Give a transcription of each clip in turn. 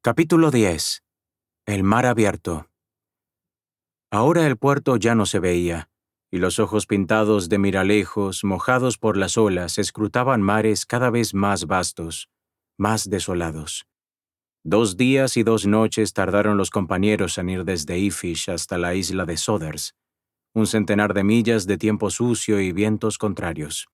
Capítulo 10. El mar abierto. Ahora el puerto ya no se veía, y los ojos pintados de miralejos, mojados por las olas, escrutaban mares cada vez más vastos, más desolados. 2 días y 2 noches tardaron los compañeros en ir desde Ifish hasta la isla de Soders, 100 de millas de tiempo sucio y vientos contrarios.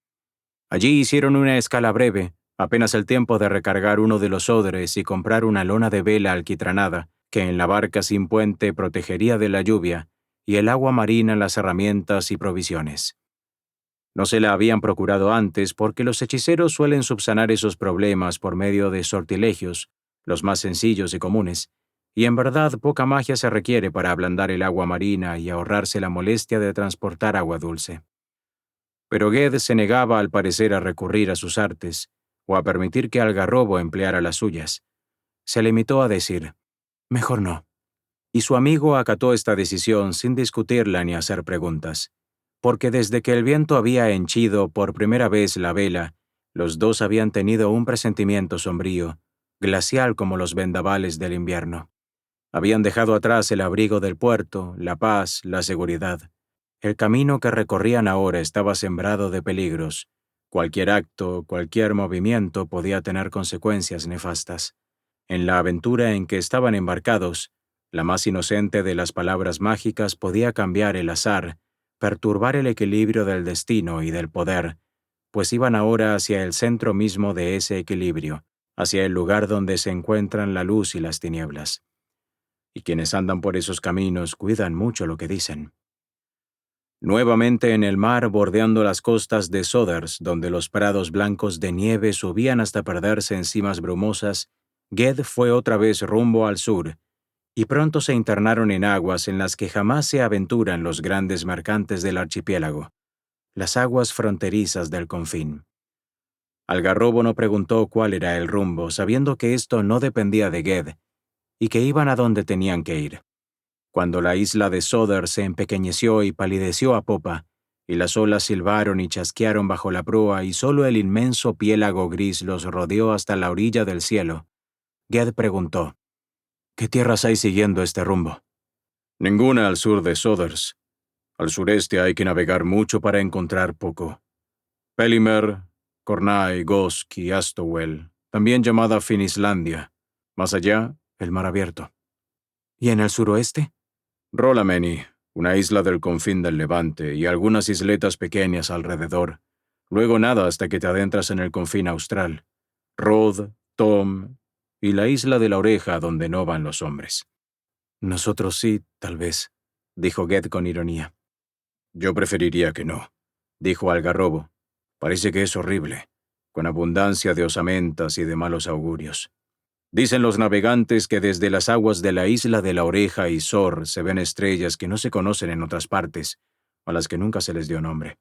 Allí hicieron una escala breve, apenas el tiempo de recargar uno de los odres y comprar una lona de vela alquitranada, que en la barca sin puente protegería de la lluvia, y el agua marina las herramientas y provisiones. No se la habían procurado antes porque los hechiceros suelen subsanar esos problemas por medio de sortilegios, los más sencillos y comunes, y en verdad poca magia se requiere para ablandar el agua marina y ahorrarse la molestia de transportar agua dulce. Pero Ged se negaba al parecer a recurrir a sus artes, o a permitir que Algarrobo empleara las suyas. Se limitó a decir, «Mejor no». Y su amigo acató esta decisión sin discutirla ni hacer preguntas, porque desde que el viento había henchido por primera vez la vela, los dos habían tenido un presentimiento sombrío, glacial como los vendavales del invierno. Habían dejado atrás el abrigo del puerto, la paz, la seguridad. El camino que recorrían ahora estaba sembrado de peligros. Cualquier acto, cualquier movimiento podía tener consecuencias nefastas. En la aventura en que estaban embarcados, la más inocente de las palabras mágicas podía cambiar el azar, perturbar el equilibrio del destino y del poder, pues iban ahora hacia el centro mismo de ese equilibrio, hacia el lugar donde se encuentran la luz y las tinieblas. Y quienes andan por esos caminos cuidan mucho lo que dicen. Nuevamente en el mar, bordeando las costas de Soders, donde los prados blancos de nieve subían hasta perderse en cimas brumosas, Ged fue otra vez rumbo al sur, y pronto se internaron en aguas en las que jamás se aventuran los grandes mercantes del archipiélago, las aguas fronterizas del confín. Algarrobo no preguntó cuál era el rumbo, sabiendo que esto no dependía de Ged, y que iban a donde tenían que ir. Cuando la isla de Soders se empequeñeció y palideció a popa, y las olas silbaron y chasquearon bajo la proa y solo el inmenso piélago gris los rodeó hasta la orilla del cielo, Ged preguntó, «¿Qué tierras hay siguiendo este rumbo?» «Ninguna al sur de Soders. Al sureste hay que navegar mucho para encontrar poco. Pelimer, Cornay, Gosk y Astowel, también llamada Finislandia. Más allá, el mar abierto». «¿Y en el suroeste?» «Rolameni, una isla del confín del Levante y algunas isletas pequeñas alrededor. Luego nada hasta que te adentras en el confín austral. Rod, Tom y la isla de la Oreja donde no van los hombres». «Nosotros sí, tal vez», dijo Ged con ironía. «Yo preferiría que no», dijo Algarrobo. «Parece que es horrible, con abundancia de osamentas y de malos augurios. Dicen los navegantes que desde las aguas de la isla de la Oreja y Sor se ven estrellas que no se conocen en otras partes, a las que nunca se les dio nombre.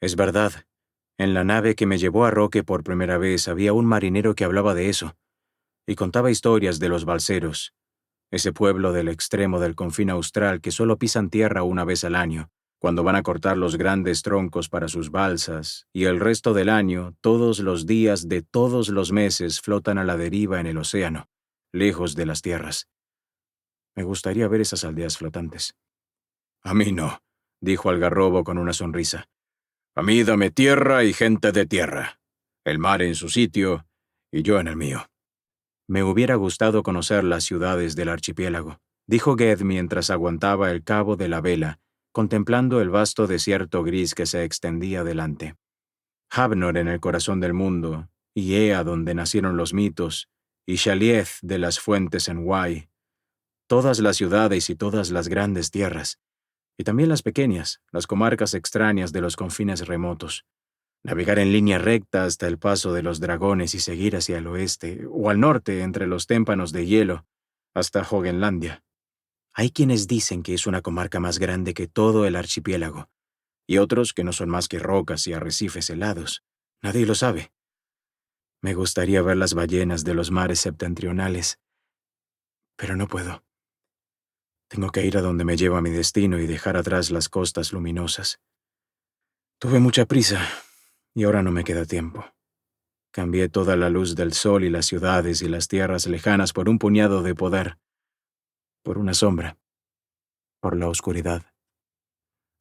Es verdad, en la nave que me llevó a Roque por primera vez había un marinero que hablaba de eso, y contaba historias de los balseros, ese pueblo del extremo del confín austral que solo pisan tierra una vez al año, cuando van a cortar los grandes troncos para sus balsas, y el resto del año, todos los días de todos los meses flotan a la deriva en el océano, lejos de las tierras. Me gustaría ver esas aldeas flotantes». «A mí no», dijo Algarrobo con una sonrisa. «A mí dame tierra y gente de tierra, el mar en su sitio y yo en el mío». «Me hubiera gustado conocer las ciudades del archipiélago», dijo Ged mientras aguantaba el cabo de la vela, contemplando el vasto desierto gris que se extendía delante. Havnor en el corazón del mundo, y Ea donde nacieron los mitos, y Shalieth de las fuentes en Wai. Todas las ciudades y todas las grandes tierras, y también las pequeñas, las comarcas extrañas de los confines remotos. Navegar en línea recta hasta el paso de los dragones y seguir hacia el oeste, o al norte entre los témpanos de hielo, hasta Hogenlandia. Hay quienes dicen que es una comarca más grande que todo el archipiélago, y otros que no son más que rocas y arrecifes helados. Nadie lo sabe. Me gustaría ver las ballenas de los mares septentrionales, pero no puedo. Tengo que ir a donde me lleva mi destino y dejar atrás las costas luminosas. Tuve mucha prisa, y ahora no me queda tiempo. Cambié toda la luz del sol y las ciudades y las tierras lejanas por un puñado de poder, por una sombra, por la oscuridad.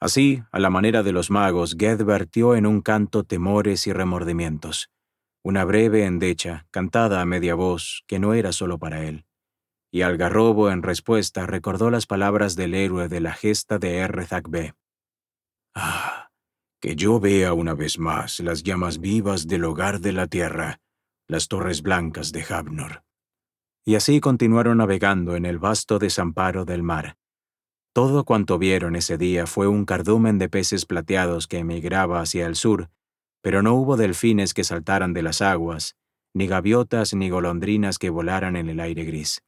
Así, a la manera de los magos, Ged vertió en un canto temores y remordimientos, una breve endecha, cantada a media voz, que no era solo para él. Y Algarrobo, en respuesta, recordó las palabras del héroe de la gesta de Errezagbe. Ah, que yo vea una vez más las llamas vivas del hogar de la tierra, las torres blancas de Habnor. Y así continuaron navegando en el vasto desamparo del mar. Todo cuanto vieron ese día fue un cardumen de peces plateados que emigraba hacia el sur, pero no hubo delfines que saltaran de las aguas, ni gaviotas ni golondrinas que volaran en el aire gris.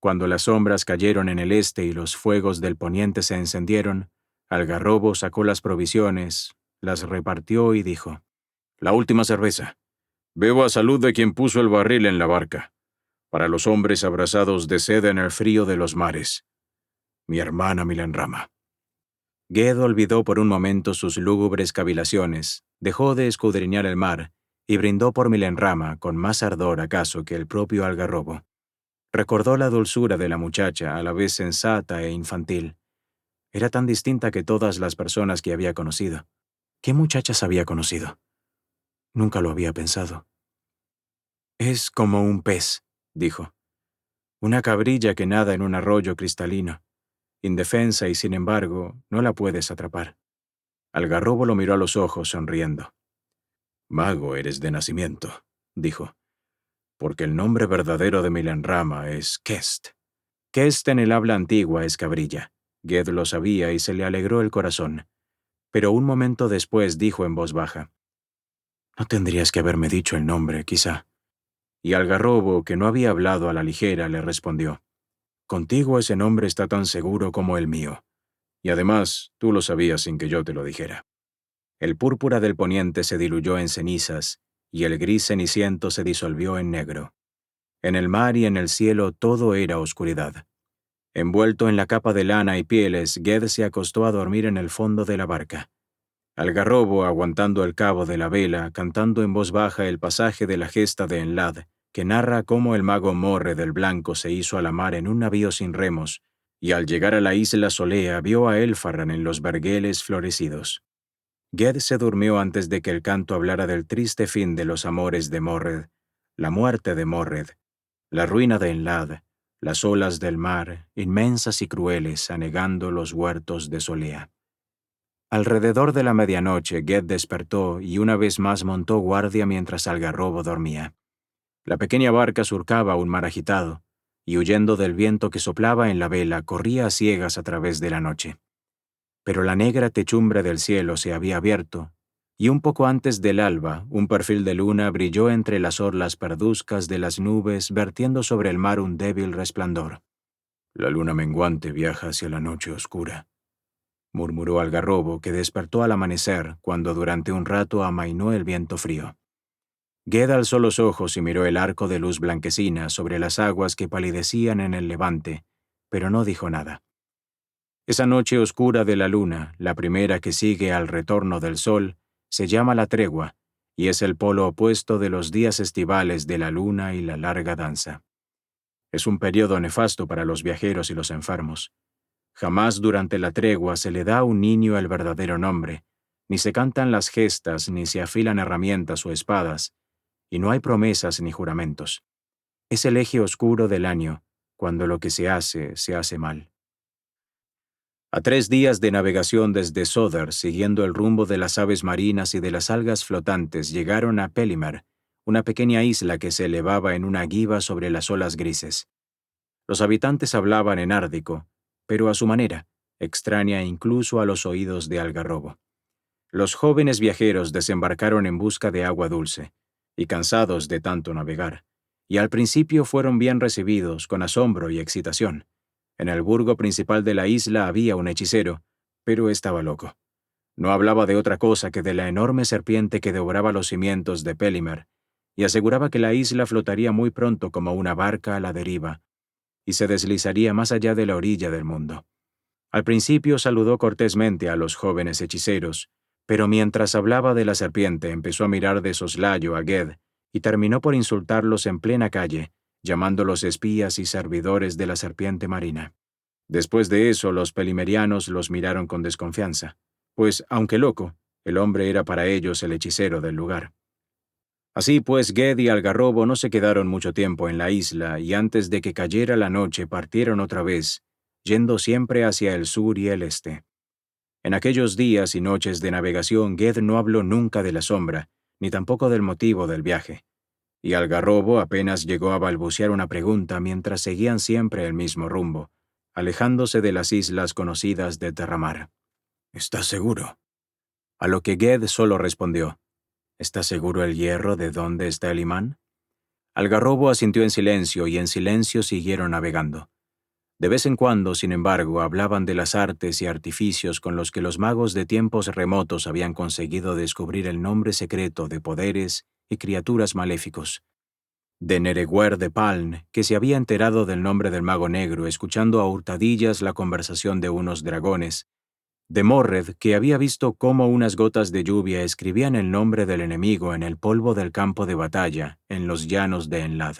Cuando las sombras cayeron en el este y los fuegos del poniente se encendieron, Algarrobo sacó las provisiones, las repartió y dijo: «La última cerveza. Bebo a salud de quien puso el barril en la barca, para los hombres abrasados de sed en el frío de los mares. Mi hermana Milenrama». Ged olvidó por un momento sus lúgubres cavilaciones, dejó de escudriñar el mar y brindó por Milenrama con más ardor acaso que el propio Algarrobo. Recordó la dulzura de la muchacha, a la vez sensata e infantil. Era tan distinta que todas las personas que había conocido. ¿Qué muchachas había conocido? Nunca lo había pensado. «Es como un pez», dijo. «Una cabrilla que nada en un arroyo cristalino. Indefensa y sin embargo, no la puedes atrapar». Algarrobo lo miró a los ojos, sonriendo. «Mago eres de nacimiento», dijo, «porque el nombre verdadero de Milenrama es Kest». Kest en el habla antigua es cabrilla. Ged lo sabía y se le alegró el corazón. Pero un momento después dijo en voz baja: «No tendrías que haberme dicho el nombre, quizá». Y Algarrobo, que no había hablado a la ligera, le respondió: «Contigo ese nombre está tan seguro como el mío. Y además, tú lo sabías sin que yo te lo dijera». El púrpura del poniente se diluyó en cenizas, y el gris ceniciento se disolvió en negro. En el mar y en el cielo todo era oscuridad. Envuelto en la capa de lana y pieles, Ged se acostó a dormir en el fondo de la barca. Algarrobo, aguantando el cabo de la vela, cantando en voz baja el pasaje de la gesta de Enlad, que narra cómo el mago Morre del Blanco se hizo a la mar en un navío sin remos, y al llegar a la isla Solea vio a Elfarran en los vergeles florecidos. Ged se durmió antes de que el canto hablara del triste fin de los amores de Morred, la muerte de Morred, la ruina de Enlad, las olas del mar, inmensas y crueles, anegando los huertos de Solea. Alrededor de la medianoche, Ged despertó y una vez más montó guardia mientras Algarrobo dormía. La pequeña barca surcaba un mar agitado, y huyendo del viento que soplaba en la vela, corría a ciegas a través de la noche. Pero la negra techumbre del cielo se había abierto, y un poco antes del alba, un perfil de luna brilló entre las orlas parduzcas de las nubes, vertiendo sobre el mar un débil resplandor. «La luna menguante viaja hacia la noche oscura», murmuró Algarrobo, que despertó al amanecer, cuando durante un rato amainó el viento frío. Ged alzó los ojos y miró el arco de luz blanquecina sobre las aguas que palidecían en el levante, pero no dijo nada. Esa noche oscura de la luna, la primera que sigue al retorno del sol, se llama la tregua, y es el polo opuesto de los días estivales de la luna y la larga danza. Es un periodo nefasto para los viajeros y los enfermos. Jamás durante la tregua se le da a un niño el verdadero nombre, ni se cantan las gestas, ni se afilan herramientas o espadas, y no hay promesas ni juramentos. Es el eje oscuro del año, cuando lo que se hace mal. A 3 días de navegación desde Sodor, siguiendo el rumbo de las aves marinas y de las algas flotantes, llegaron a Pelimer, una pequeña isla que se elevaba en una guiba sobre las olas grises. Los habitantes hablaban en árdico, pero a su manera, extraña incluso a los oídos de Algarrobo. Los jóvenes viajeros desembarcaron en busca de agua dulce, y cansados de tanto navegar, y al principio fueron bien recibidos, con asombro y excitación. En el burgo principal de la isla había un hechicero, pero estaba loco. No hablaba de otra cosa que de la enorme serpiente que devoraba los cimientos de Pelimer, y aseguraba que la isla flotaría muy pronto como una barca a la deriva, y se deslizaría más allá de la orilla del mundo. Al principio saludó cortésmente a los jóvenes hechiceros, pero mientras hablaba de la serpiente empezó a mirar de soslayo a Ged, y terminó por insultarlos en plena calle, llamándolos espías y servidores de la serpiente marina. Después de eso, los pelimerianos los miraron con desconfianza, pues, aunque loco, el hombre era para ellos el hechicero del lugar. Así pues, Ged y Algarrobo no se quedaron mucho tiempo en la isla y antes de que cayera la noche partieron otra vez, yendo siempre hacia el sur y el este. En aquellos días y noches de navegación, Ged no habló nunca de la sombra, ni tampoco del motivo del viaje, y Algarrobo apenas llegó a balbucear una pregunta mientras seguían siempre el mismo rumbo, alejándose de las islas conocidas de Terramar. ¿Estás seguro? A lo que Ged solo respondió, ¿está seguro el hierro de dónde está el imán? Algarrobo asintió en silencio y en silencio siguieron navegando. De vez en cuando, sin embargo, hablaban de las artes y artificios con los que los magos de tiempos remotos habían conseguido descubrir el nombre secreto de poderes y criaturas maléficos. De Nereguer de Paln, que se había enterado del nombre del mago negro escuchando a hurtadillas la conversación de unos dragones. De Morred, que había visto cómo unas gotas de lluvia escribían el nombre del enemigo en el polvo del campo de batalla, en los llanos de Enlad.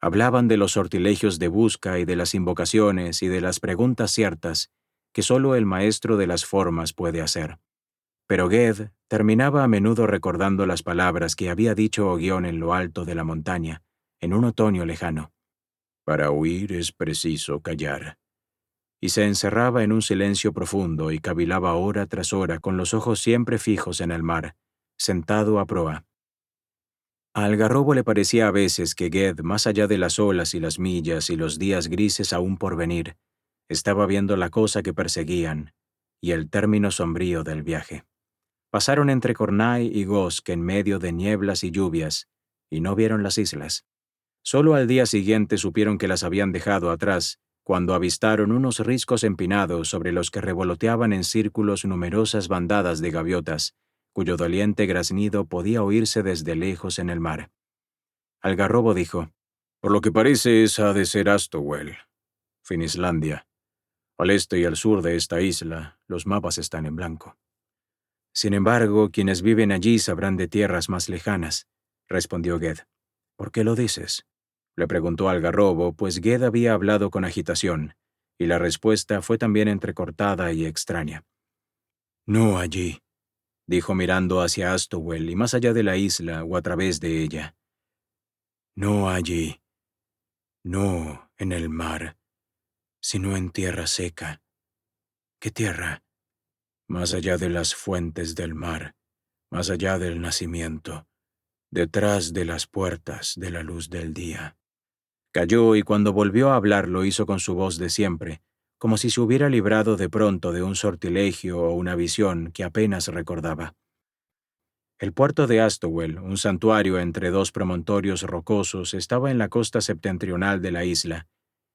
Hablaban de los sortilegios de busca y de las invocaciones y de las preguntas ciertas que solo el maestro de las formas puede hacer. Pero Ged terminaba a menudo recordando las palabras que había dicho Ogión en lo alto de la montaña, en un otoño lejano. Para huir es preciso callar. Y se encerraba en un silencio profundo y cavilaba hora tras hora con los ojos siempre fijos en el mar, sentado a proa. A Algarrobo le parecía a veces que Ged, más allá de las olas y las millas y los días grises aún por venir, estaba viendo la cosa que perseguían y el término sombrío del viaje. Pasaron entre Cornay y Gosk en medio de nieblas y lluvias, y no vieron las islas. Solo al día siguiente supieron que las habían dejado atrás, cuando avistaron unos riscos empinados sobre los que revoloteaban en círculos numerosas bandadas de gaviotas, cuyo doliente graznido podía oírse desde lejos en el mar. Algarrobo dijo, «Por lo que parece esa ha de ser Astowell, Finislandia. Al este y al sur de esta isla, los mapas están en blanco». «Sin embargo, quienes viven allí sabrán de tierras más lejanas», respondió Ged. «¿Por qué lo dices?», le preguntó Algarrobo, pues Ged había hablado con agitación, y la respuesta fue también entrecortada y extraña. «No allí», dijo mirando hacia Astowell y más allá de la isla o a través de ella. «No allí. No en el mar, sino en tierra seca». «¿Qué tierra?» «Más allá de las fuentes del mar, más allá del nacimiento, detrás de las puertas de la luz del día». Calló y cuando volvió a hablar lo hizo con su voz de siempre, como si se hubiera librado de pronto de un sortilegio o una visión que apenas recordaba. El puerto de Astowell, un santuario entre dos promontorios rocosos, estaba en la costa septentrional de la isla,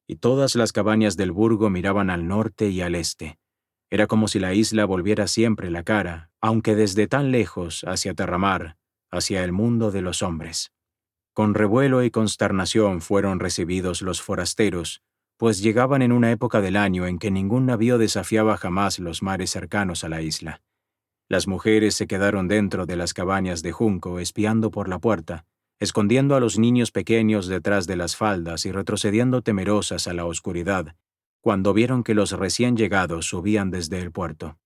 y todas las cabañas del burgo miraban al norte y al este. Era como si la isla volviera siempre la cara, aunque desde tan lejos, hacia Terramar, hacia el mundo de los hombres. Con revuelo y consternación fueron recibidos los forasteros, pues llegaban en una época del año en que ningún navío desafiaba jamás los mares cercanos a la isla. Las mujeres se quedaron dentro de las cabañas de junco espiando por la puerta, escondiendo a los niños pequeños detrás de las faldas y retrocediendo temerosas a la oscuridad, cuando vieron que los recién llegados subían desde el puerto.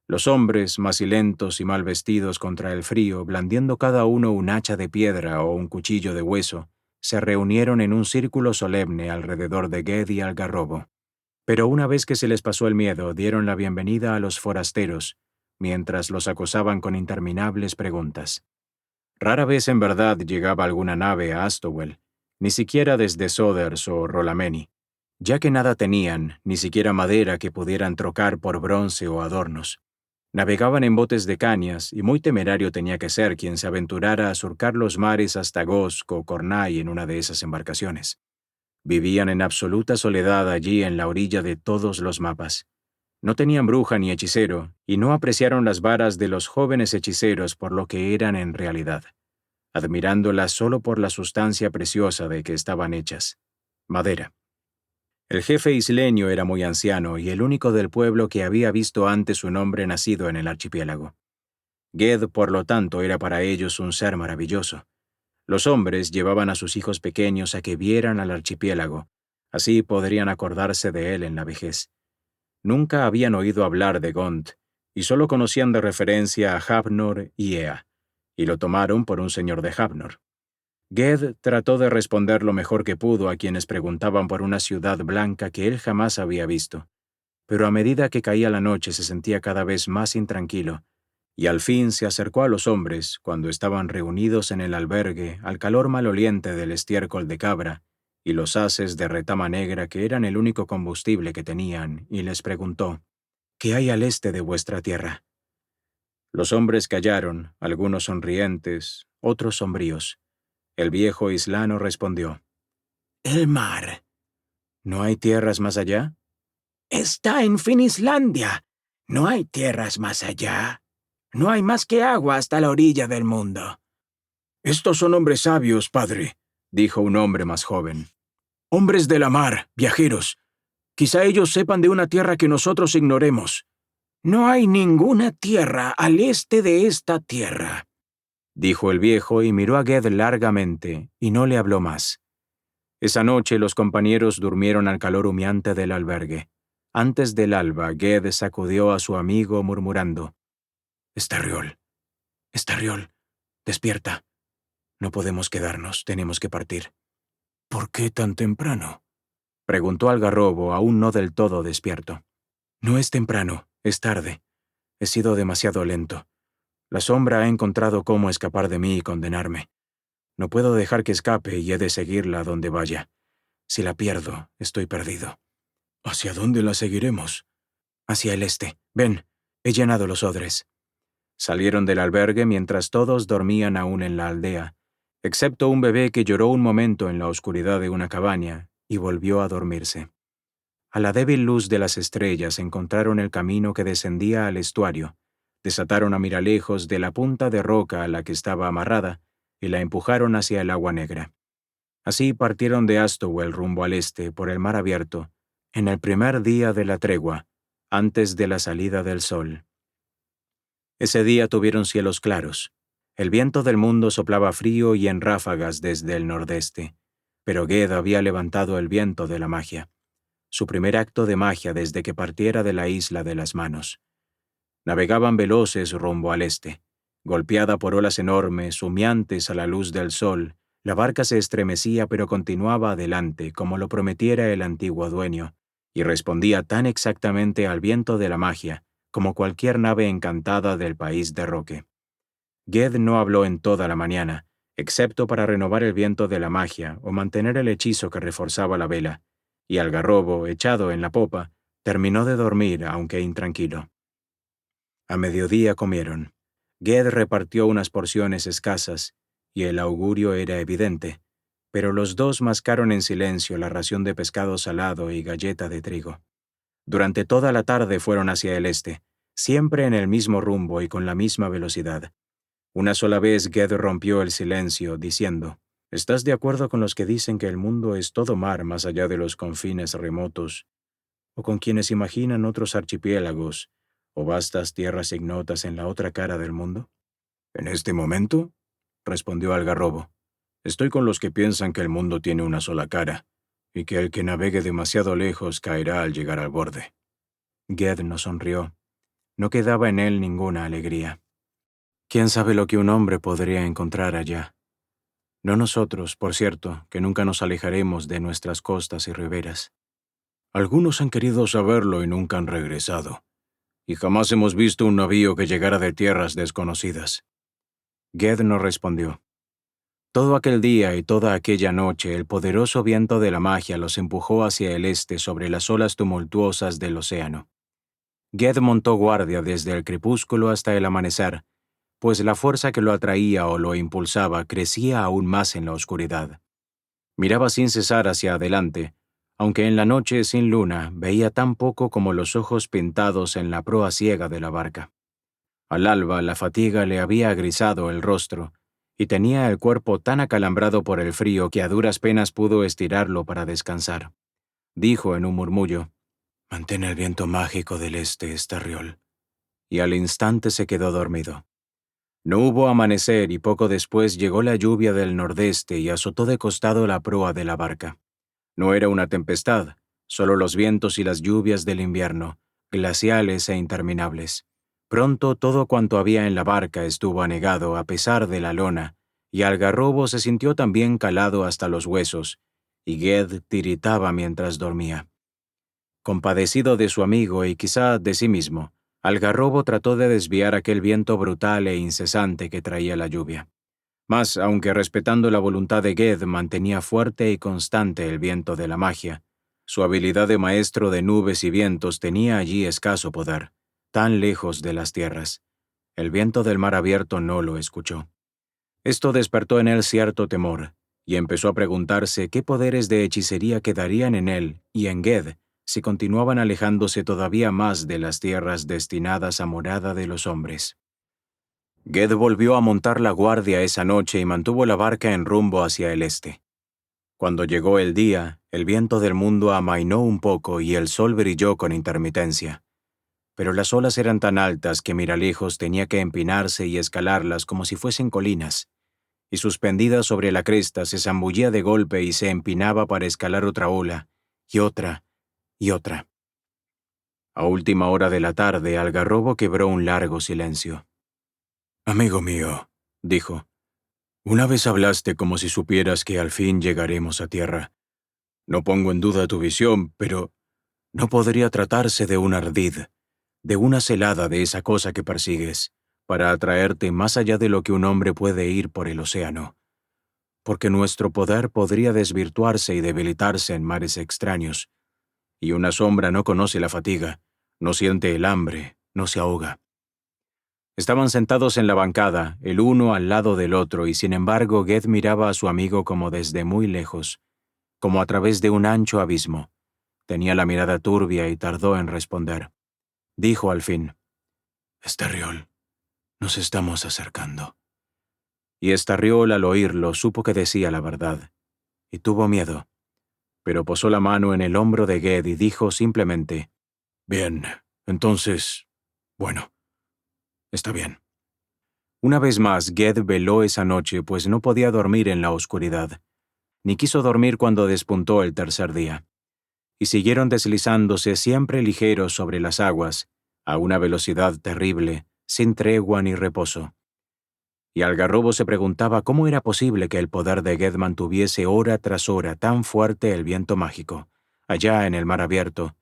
Los hombres, macilentos y mal vestidos contra el frío, blandiendo cada uno un hacha de piedra o un cuchillo de hueso, se reunieron en un círculo solemne alrededor de Ged y Algarrobo. Pero una vez que se les pasó el miedo, dieron la bienvenida a los forasteros, mientras los acosaban con interminables preguntas. Rara vez en verdad llegaba alguna nave a Astowell, ni siquiera desde Soders o Rolameni, ya que nada tenían, ni siquiera madera que pudieran trocar por bronce o adornos. Navegaban en botes de cañas, y muy temerario tenía que ser quien se aventurara a surcar los mares hasta Gosk o Cornay en una de esas embarcaciones. Vivían en absoluta soledad allí en la orilla de todos los mapas. No tenían bruja ni hechicero, y no apreciaron las varas de los jóvenes hechiceros por lo que eran en realidad, admirándolas solo por la sustancia preciosa de que estaban hechas: madera. El jefe isleño era muy anciano y el único del pueblo que había visto antes un hombre nacido en el archipiélago. Ged, por lo tanto, era para ellos un ser maravilloso. Los hombres llevaban a sus hijos pequeños a que vieran al archipiélago. Así podrían acordarse de él en la vejez. Nunca habían oído hablar de Gont, y solo conocían de referencia a Hafnor y Ea, y lo tomaron por un señor de Hafnor. Ged trató de responder lo mejor que pudo a quienes preguntaban por una ciudad blanca que él jamás había visto, pero a medida que caía la noche se sentía cada vez más intranquilo, y al fin se acercó a los hombres, cuando estaban reunidos en el albergue al calor maloliente del estiércol de cabra y los haces de retama negra que eran el único combustible que tenían, y les preguntó: ¿Qué hay al este de vuestra tierra? Los hombres callaron, algunos sonrientes, otros sombríos. El viejo islano respondió: «El mar». «¿No hay tierras más allá?» «Está en Finislandia. No hay tierras más allá. No hay más que agua hasta la orilla del mundo». «Estos son hombres sabios, padre», dijo un hombre más joven. «Hombres de la mar, viajeros. Quizá ellos sepan de una tierra que nosotros ignoremos». «No hay ninguna tierra al este de esta tierra», dijo el viejo y miró a Ged largamente, y no le habló más. Esa noche los compañeros durmieron al calor humeante del albergue. Antes del alba, Ged sacudió a su amigo murmurando: «Estarriol, Estarriol, despierta. No podemos quedarnos, tenemos que partir». «¿Por qué tan temprano?», preguntó Algarrobo, aún no del todo despierto. «No es temprano, es tarde. He sido demasiado lento. La sombra ha encontrado cómo escapar de mí y condenarme. No puedo dejar que escape y he de seguirla donde vaya. Si la pierdo, estoy perdido». «¿Hacia dónde la seguiremos?» «Hacia el este. Ven, he llenado los odres». Salieron del albergue mientras todos dormían aún en la aldea, excepto un bebé que lloró un momento en la oscuridad de una cabaña y volvió a dormirse. A la débil luz de las estrellas encontraron el camino que descendía al estuario, desataron a miralejos de la punta de roca a la que estaba amarrada y la empujaron hacia el agua negra. Así partieron de Astowel rumbo al este por el mar abierto, en el primer día de la tregua, antes de la salida del sol. Ese día tuvieron cielos claros. El viento del mundo soplaba frío y en ráfagas desde el nordeste, pero Ged había levantado el viento de la magia, su primer acto de magia desde que partiera de la isla de las manos. Navegaban veloces rumbo al este. Golpeada por olas enormes, humeantes a la luz del sol, la barca se estremecía pero continuaba adelante como lo prometiera el antiguo dueño, y respondía tan exactamente al viento de la magia como cualquier nave encantada del país de Roque. Ged no habló en toda la mañana, excepto para renovar el viento de la magia o mantener el hechizo que reforzaba la vela, y Algarrobo, echado en la popa, terminó de dormir, aunque intranquilo. A mediodía comieron. Ged repartió unas porciones escasas, y el augurio era evidente, pero los dos mascaron en silencio la ración de pescado salado y galleta de trigo. Durante toda la tarde fueron hacia el este, siempre en el mismo rumbo y con la misma velocidad. Una sola vez Ged rompió el silencio, diciendo: «¿Estás de acuerdo con los que dicen que el mundo es todo mar más allá de los confines remotos, o con quienes imaginan otros archipiélagos o vastas tierras ignotas en la otra cara del mundo?» «En este momento», respondió Algarrobo, «estoy con los que piensan que el mundo tiene una sola cara, y que el que navegue demasiado lejos caerá al llegar al borde». Ged no sonrió. No quedaba en él ninguna alegría. ¿Quién sabe lo que un hombre podría encontrar allá? No nosotros, por cierto, que nunca nos alejaremos de nuestras costas y riberas. Algunos han querido saberlo y nunca han regresado, y jamás hemos visto un navío que llegara de tierras desconocidas. Ged no respondió. Todo aquel día y toda aquella noche el poderoso viento de la magia los empujó hacia el este sobre las olas tumultuosas del océano. Ged montó guardia desde el crepúsculo hasta el amanecer, pues la fuerza que lo atraía o lo impulsaba crecía aún más en la oscuridad. Miraba sin cesar hacia adelante, aunque en la noche sin luna veía tan poco como los ojos pintados en la proa ciega de la barca. Al alba la fatiga le había agrisado el rostro, y tenía el cuerpo tan acalambrado por el frío que a duras penas pudo estirarlo para descansar. Dijo en un murmullo: «Mantén el viento mágico del este, Estarriol», y al instante se quedó dormido. No hubo amanecer y poco después llegó la lluvia del nordeste y azotó de costado la proa de la barca. No era una tempestad, solo los vientos y las lluvias del invierno, glaciales e interminables. Pronto todo cuanto había en la barca estuvo anegado a pesar de la lona, y Algarrobo se sintió también calado hasta los huesos, y Ged tiritaba mientras dormía. Compadecido de su amigo y quizá de sí mismo, Algarrobo trató de desviar aquel viento brutal e incesante que traía la lluvia. Mas, aunque respetando la voluntad de Ged mantenía fuerte y constante el viento de la magia, su habilidad de maestro de nubes y vientos tenía allí escaso poder, tan lejos de las tierras. El viento del mar abierto no lo escuchó. Esto despertó en él cierto temor, y empezó a preguntarse qué poderes de hechicería quedarían en él y en Ged si continuaban alejándose todavía más de las tierras destinadas a morada de los hombres. Ged volvió a montar la guardia esa noche y mantuvo la barca en rumbo hacia el este. Cuando llegó el día, el viento del mundo amainó un poco y el sol brilló con intermitencia. Pero las olas eran tan altas que Miralejos tenía que empinarse y escalarlas como si fuesen colinas, y suspendida sobre la cresta se zambullía de golpe y se empinaba para escalar otra ola, y otra, y otra. A última hora de la tarde, Algarrobo quebró un largo silencio. «Amigo mío», dijo, «una vez hablaste como si supieras que al fin llegaremos a tierra. No pongo en duda tu visión, pero no podría tratarse de un ardid, de una celada de esa cosa que persigues, para atraerte más allá de lo que un hombre puede ir por el océano. Porque nuestro poder podría desvirtuarse y debilitarse en mares extraños, y una sombra no conoce la fatiga, no siente el hambre, no se ahoga». Estaban sentados en la bancada, el uno al lado del otro, y sin embargo Ged miraba a su amigo como desde muy lejos, como a través de un ancho abismo. Tenía la mirada turbia y tardó en responder. Dijo al fin, «Estarriol, nos estamos acercando». Y Estarriol al oírlo supo que decía la verdad, y tuvo miedo, pero posó la mano en el hombro de Ged y dijo simplemente, «Bien, entonces, bueno, está bien». Una vez más, Ged veló esa noche, pues no podía dormir en la oscuridad, ni quiso dormir cuando despuntó el tercer día. Y siguieron deslizándose siempre ligeros sobre las aguas, a una velocidad terrible, sin tregua ni reposo. Y Algarrobo se preguntaba cómo era posible que el poder de Ged mantuviese hora tras hora tan fuerte el viento mágico, allá en el mar abierto,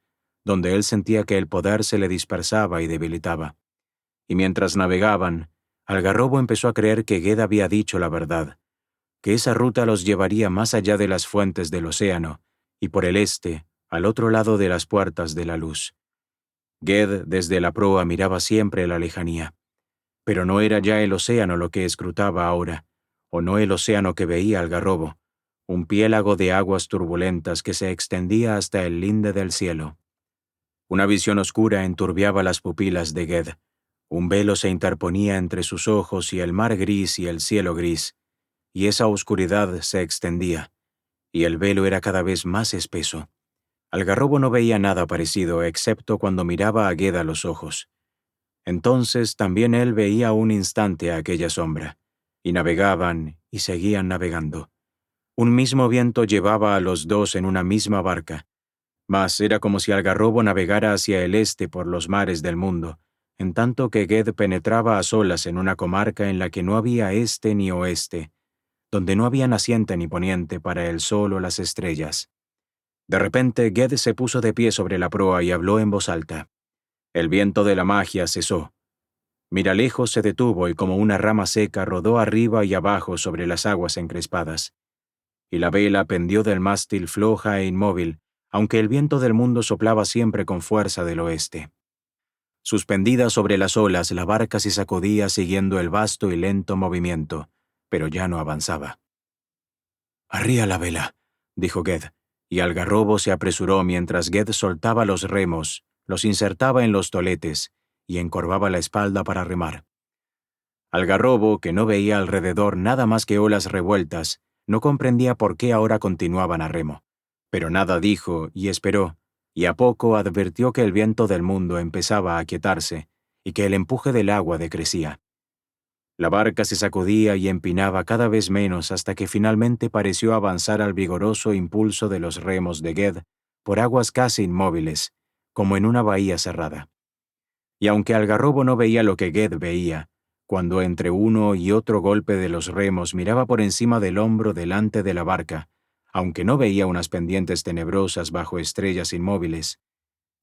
donde él sentía que el poder se le dispersaba y debilitaba. Y mientras navegaban, Algarrobo empezó a creer que Ged había dicho la verdad, que esa ruta los llevaría más allá de las fuentes del océano, y por el este, al otro lado de las puertas de la luz. Ged desde la proa miraba siempre la lejanía, pero no era ya el océano lo que escrutaba ahora, o no el océano que veía Algarrobo, un piélago de aguas turbulentas que se extendía hasta el linde del cielo. Una visión oscura enturbiaba las pupilas de Ged. Un velo se interponía entre sus ojos y el mar gris y el cielo gris, y esa oscuridad se extendía, y el velo era cada vez más espeso. Algarrobo no veía nada parecido, excepto cuando miraba a Ged a los ojos. Entonces también él veía un instante a aquella sombra, y navegaban y seguían navegando. Un mismo viento llevaba a los dos en una misma barca, mas era como si Algarrobo navegara hacia el este por los mares del mundo, en tanto que Ged penetraba a solas en una comarca en la que no había este ni oeste, donde no había naciente ni poniente para el sol o las estrellas. De repente Ged se puso de pie sobre la proa y habló en voz alta. El viento de la magia cesó. Miralejos se detuvo y como una rama seca rodó arriba y abajo sobre las aguas encrespadas. Y la vela pendió del mástil floja e inmóvil, aunque el viento del mundo soplaba siempre con fuerza del oeste. Suspendida sobre las olas, la barca se sacudía siguiendo el vasto y lento movimiento, pero ya no avanzaba. «Arría la vela», dijo Ged, y Algarrobo se apresuró mientras Ged soltaba los remos, los insertaba en los toletes y encorvaba la espalda para remar. Algarrobo, que no veía alrededor nada más que olas revueltas, no comprendía por qué ahora continuaban a remo, pero nada dijo y esperó, y a poco advirtió que el viento del mundo empezaba a aquietarse y que el empuje del agua decrecía. La barca se sacudía y empinaba cada vez menos hasta que finalmente pareció avanzar al vigoroso impulso de los remos de Ged por aguas casi inmóviles, como en una bahía cerrada. Y aunque Algarrobo no veía lo que Ged veía, cuando entre uno y otro golpe de los remos miraba por encima del hombro delante de la barca, aunque no veía unas pendientes tenebrosas bajo estrellas inmóviles,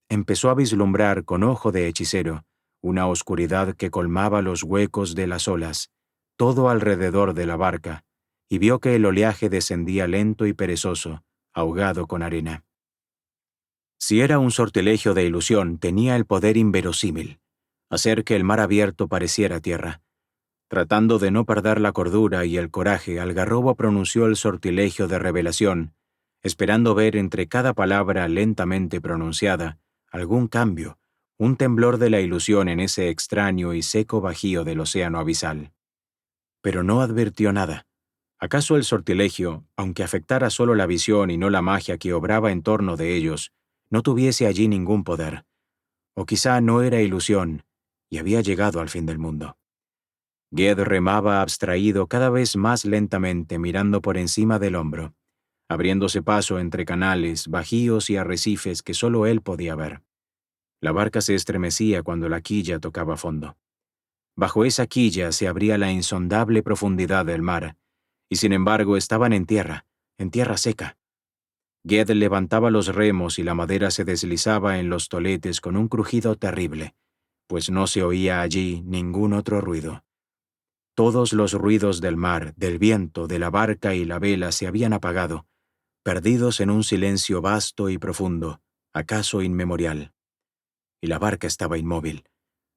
empezó a vislumbrar con ojo de hechicero una oscuridad que colmaba los huecos de las olas, todo alrededor de la barca, y vio que el oleaje descendía lento y perezoso, ahogado con arena. Si era un sortilegio de ilusión, tenía el poder inverosímil, hacer que el mar abierto pareciera tierra. Tratando de no perder la cordura y el coraje, Algarrobo pronunció el sortilegio de revelación, esperando ver entre cada palabra lentamente pronunciada algún cambio, un temblor de la ilusión en ese extraño y seco bajío del océano abisal. Pero no advirtió nada. ¿Acaso el sortilegio, aunque afectara solo la visión y no la magia que obraba en torno de ellos, no tuviese allí ningún poder? O quizá no era ilusión, y había llegado al fin del mundo. Ged remaba abstraído cada vez más lentamente mirando por encima del hombro, abriéndose paso entre canales, bajíos y arrecifes que solo él podía ver. La barca se estremecía cuando la quilla tocaba fondo. Bajo esa quilla se abría la insondable profundidad del mar, y sin embargo estaban en tierra seca. Ged levantaba los remos y la madera se deslizaba en los toletes con un crujido terrible, pues no se oía allí ningún otro ruido. Todos los ruidos del mar, del viento, de la barca y la vela se habían apagado, perdidos en un silencio vasto y profundo, acaso inmemorial. Y la barca estaba inmóvil.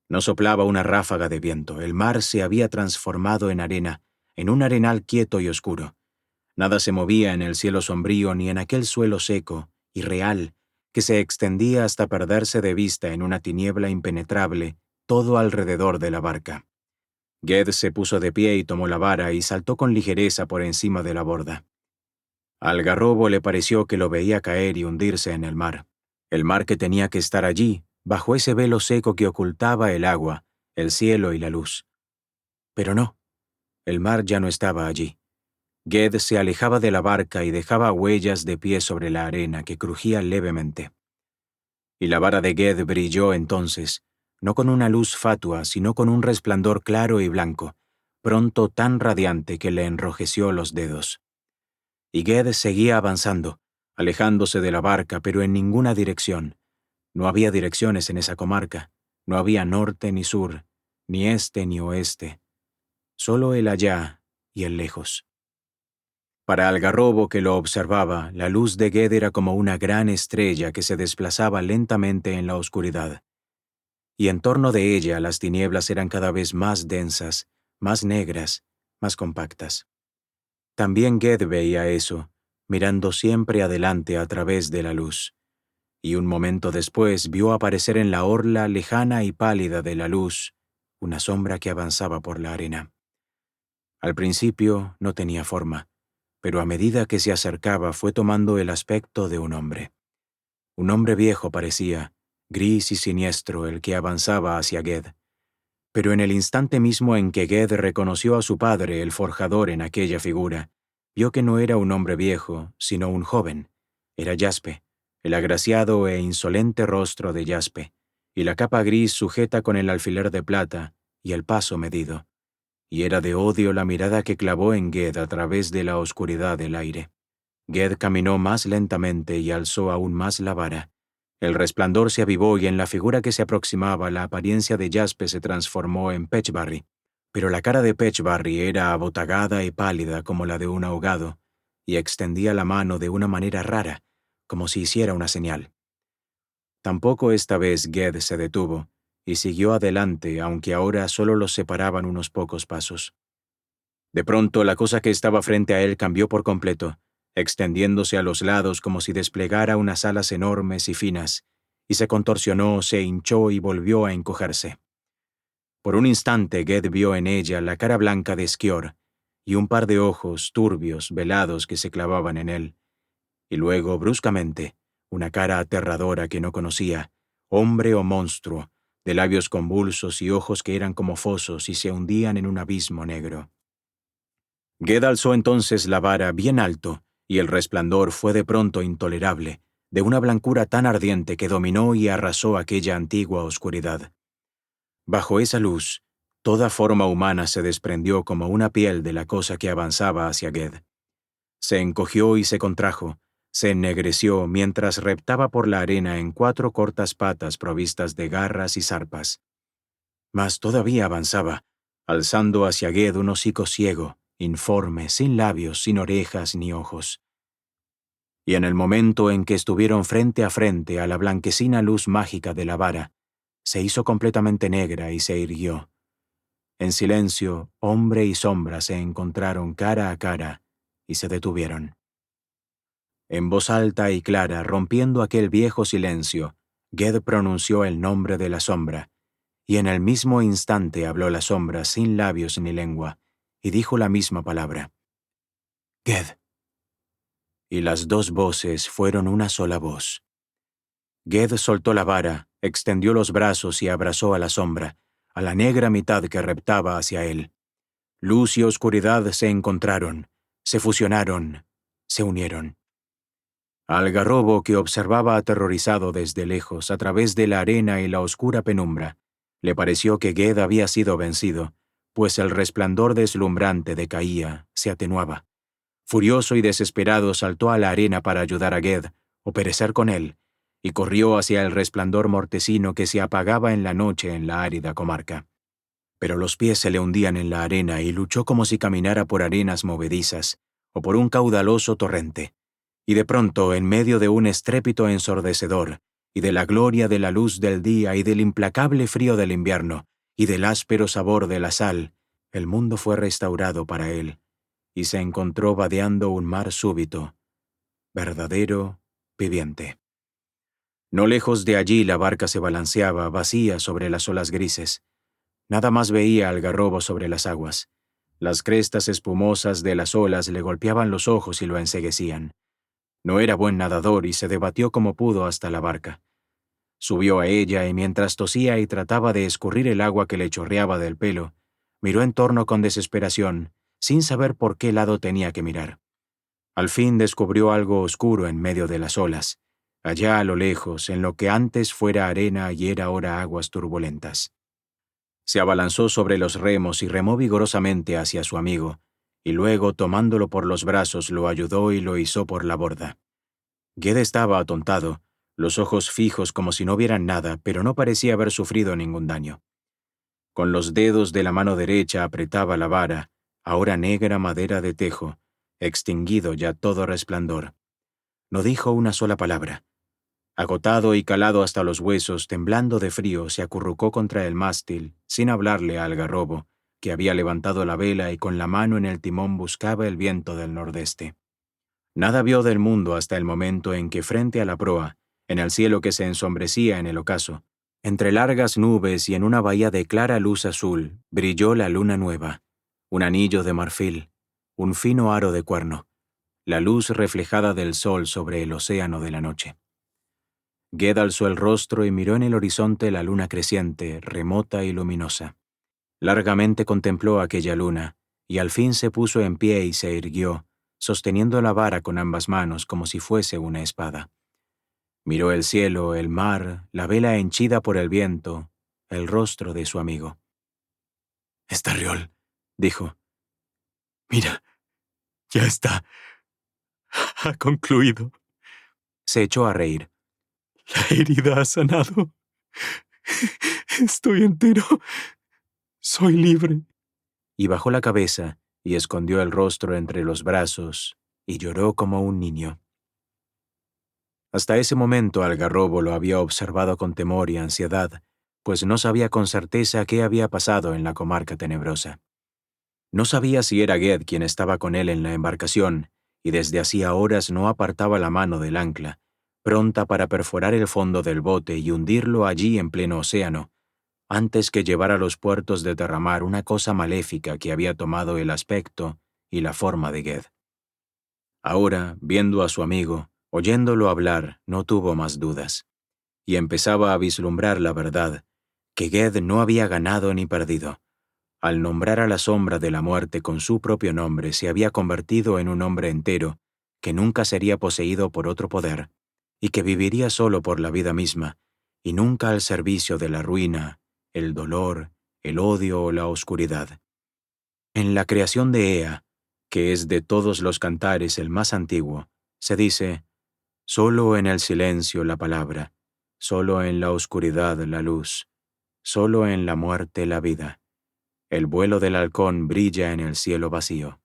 No soplaba una ráfaga de viento. El mar se había transformado en arena, en un arenal quieto y oscuro. Nada se movía en el cielo sombrío ni en aquel suelo seco, irreal, que se extendía hasta perderse de vista en una tiniebla impenetrable todo alrededor de la barca. Ged se puso de pie y tomó la vara y saltó con ligereza por encima de la borda. Al Algarrobo le pareció que lo veía caer y hundirse en el mar que tenía que estar allí, bajo ese velo seco que ocultaba el agua, el cielo y la luz. Pero no, el mar ya no estaba allí. Ged se alejaba de la barca y dejaba huellas de pie sobre la arena que crujía levemente. Y la vara de Ged brilló entonces, no con una luz fatua, sino con un resplandor claro y blanco, pronto tan radiante que le enrojeció los dedos. Y Ged seguía avanzando, alejándose de la barca, pero en ninguna dirección. No había direcciones en esa comarca, no había norte ni sur, ni este ni oeste, solo el allá y el lejos. Para Algarrobo, que lo observaba, la luz de Ged era como una gran estrella que se desplazaba lentamente en la oscuridad. Y en torno de ella las tinieblas eran cada vez más densas, más negras, más compactas. También Ged veía eso, mirando siempre adelante a través de la luz. Y un momento después vio aparecer en la orla lejana y pálida de la luz una sombra que avanzaba por la arena. Al principio no tenía forma, pero a medida que se acercaba fue tomando el aspecto de un hombre. Un hombre viejo parecía, gris y siniestro, el que avanzaba hacia Ged. Pero en el instante mismo en que Ged reconoció a su padre, el forjador, en aquella figura, vio que no era un hombre viejo, sino un joven. Era Jaspe, el agraciado e insolente rostro de Jaspe, y la capa gris sujeta con el alfiler de plata y el paso medido. Y era de odio la mirada que clavó en Ged a través de la oscuridad del aire. Ged caminó más lentamente y alzó aún más la vara. El resplandor se avivó y en la figura que se aproximaba la apariencia de Jaspe se transformó en Pechbarry. Pero la cara de Pechbarry era abotagada y pálida como la de un ahogado, y extendía la mano de una manera rara, como si hiciera una señal. Tampoco esta vez Ged se detuvo, y siguió adelante, aunque ahora solo los separaban unos pocos pasos. De pronto la cosa que estaba frente a él cambió por completo, extendiéndose a los lados como si desplegara unas alas enormes y finas, y se contorsionó, se hinchó y volvió a encogerse. Por un instante Ged vio en ella la cara blanca de Esquior, y un par de ojos turbios, velados, que se clavaban en él. Y luego, bruscamente, una cara aterradora que no conocía, hombre o monstruo, de labios convulsos y ojos que eran como fosos y se hundían en un abismo negro. Ged alzó entonces la vara bien alto, y el resplandor fue de pronto intolerable, de una blancura tan ardiente que dominó y arrasó aquella antigua oscuridad. Bajo esa luz, toda forma humana se desprendió como una piel de la cosa que avanzaba hacia Ged. Se encogió y se contrajo, se ennegreció mientras reptaba por la arena en 4 cortas patas provistas de garras y zarpas. Mas todavía avanzaba, alzando hacia Ged un hocico ciego, informe, sin labios, sin orejas ni ojos. Y en el momento en que estuvieron frente a frente a la blanquecina luz mágica de la vara, se hizo completamente negra y se irguió. En silencio, hombre y sombra se encontraron cara a cara y se detuvieron. En voz alta y clara, rompiendo aquel viejo silencio, Ged pronunció el nombre de la sombra, y en el mismo instante habló la sombra sin labios ni lengua, y dijo la misma palabra: Ged. Y las 2 voces fueron una sola voz. Ged soltó la vara, extendió los brazos y abrazó a la sombra, a la negra mitad que reptaba hacia él. Luz y oscuridad se encontraron, se fusionaron, se unieron. Al algarrobo, que observaba aterrorizado desde lejos a través de la arena y la oscura penumbra, le pareció que Ged había sido vencido, pues el resplandor deslumbrante decaía, se atenuaba. Furioso y desesperado saltó a la arena para ayudar a Ged, o perecer con él, y corrió hacia el resplandor mortecino que se apagaba en la noche en la árida comarca. Pero los pies se le hundían en la arena y luchó como si caminara por arenas movedizas, o por un caudaloso torrente. Y de pronto, en medio de un estrépito ensordecedor, y de la gloria de la luz del día y del implacable frío del invierno, y del áspero sabor de la sal, el mundo fue restaurado para él, y se encontró vadeando un mar súbito, verdadero, viviente. No lejos de allí la barca se balanceaba, vacía sobre las olas grises. Nada más veía al algarrobo sobre las aguas. Las crestas espumosas de las olas le golpeaban los ojos y lo enceguecían. No era buen nadador y se debatió como pudo hasta la barca. Subió a ella y mientras tosía y trataba de escurrir el agua que le chorreaba del pelo, miró en torno con desesperación, sin saber por qué lado tenía que mirar. Al fin descubrió algo oscuro en medio de las olas, allá a lo lejos, en lo que antes fuera arena y era ahora aguas turbulentas. Se abalanzó sobre los remos y remó vigorosamente hacia su amigo, y luego, tomándolo por los brazos, lo ayudó y lo izó por la borda. Ged estaba atontado, los ojos fijos como si no vieran nada, pero no parecía haber sufrido ningún daño. Con los dedos de la mano derecha apretaba la vara, ahora negra madera de tejo, extinguido ya todo resplandor. No dijo una sola palabra. Agotado y calado hasta los huesos, temblando de frío, se acurrucó contra el mástil, sin hablarle al algarrobo, que había levantado la vela y con la mano en el timón buscaba el viento del nordeste. Nada vio del mundo hasta el momento en que frente a la proa, en el cielo que se ensombrecía en el ocaso, entre largas nubes y en una bahía de clara luz azul, brilló la luna nueva, un anillo de marfil, un fino aro de cuerno, la luz reflejada del sol sobre el océano de la noche. Ged alzó el rostro y miró en el horizonte la luna creciente, remota y luminosa. Largamente contempló aquella luna, y al fin se puso en pie y se irguió, sosteniendo la vara con ambas manos como si fuese una espada. Miró el cielo, el mar, la vela henchida por el viento, el rostro de su amigo. «Estarriol», dijo. «Mira, ya está. Ha concluido». Se echó a reír. «La herida ha sanado. Estoy entero. Soy libre». Y bajó la cabeza y escondió el rostro entre los brazos y lloró como un niño. Hasta ese momento Algarrobo lo había observado con temor y ansiedad, pues no sabía con certeza qué había pasado en la comarca tenebrosa. No sabía si era Ged quien estaba con él en la embarcación, y desde hacía horas no apartaba la mano del ancla, pronta para perforar el fondo del bote y hundirlo allí en pleno océano, antes que llevar a los puertos de derramar una cosa maléfica que había tomado el aspecto y la forma de Ged. Ahora, viendo a su amigo, oyéndolo hablar, no tuvo más dudas, y empezaba a vislumbrar la verdad, que Goethe no había ganado ni perdido. Al nombrar a la sombra de la muerte con su propio nombre, se había convertido en un hombre entero, que nunca sería poseído por otro poder, y que viviría solo por la vida misma, y nunca al servicio de la ruina, el dolor, el odio o la oscuridad. En la creación de Ea, que es de todos los cantares el más antiguo, se dice: solo en el silencio la palabra, solo en la oscuridad la luz, solo en la muerte la vida. El vuelo del halcón brilla en el cielo vacío.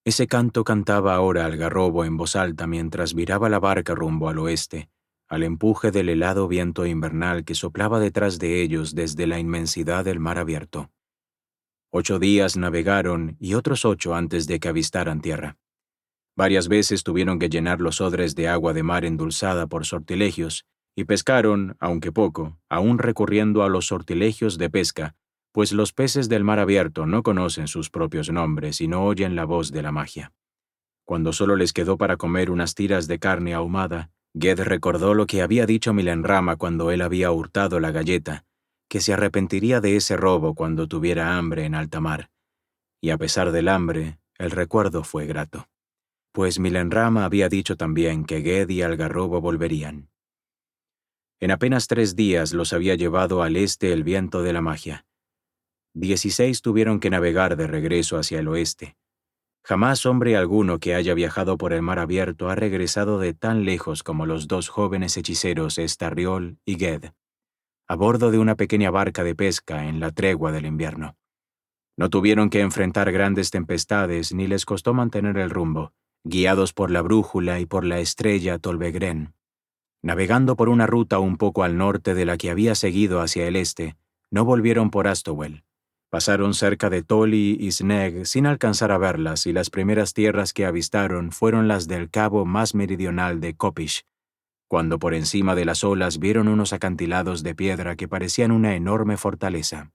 Ese canto cantaba ahora Algarrobo en voz alta mientras viraba la barca rumbo al oeste, al empuje del helado viento invernal que soplaba detrás de ellos desde la inmensidad del mar abierto. 8 días navegaron y otros 8 antes de que avistaran tierra. Varias veces tuvieron que llenar los odres de agua de mar endulzada por sortilegios, y pescaron, aunque poco, aún recurriendo a los sortilegios de pesca, pues los peces del mar abierto no conocen sus propios nombres y no oyen la voz de la magia. Cuando solo les quedó para comer unas tiras de carne ahumada, Goethe recordó lo que había dicho Milenrama cuando él había hurtado la galleta, que se arrepentiría de ese robo cuando tuviera hambre en alta mar. Y a pesar del hambre, el recuerdo fue grato, pues Milenrama había dicho también que Goethe y Algarrobo volverían. En apenas 3 días los había llevado al este el viento de la magia. 16 tuvieron que navegar de regreso hacia el oeste. Jamás hombre alguno que haya viajado por el mar abierto ha regresado de tan lejos como los 2 jóvenes hechiceros Estarriol y Goethe, a bordo de una pequeña barca de pesca en la tregua del invierno. No tuvieron que enfrentar grandes tempestades ni les costó mantener el rumbo, guiados por la brújula y por la estrella Tolvegren. Navegando por una ruta un poco al norte de la que había seguido hacia el este, no volvieron por Astowel. Pasaron cerca de Tolly y Sneg sin alcanzar a verlas y las primeras tierras que avistaron fueron las del cabo más meridional de Kopish, cuando por encima de las olas vieron unos acantilados de piedra que parecían una enorme fortaleza.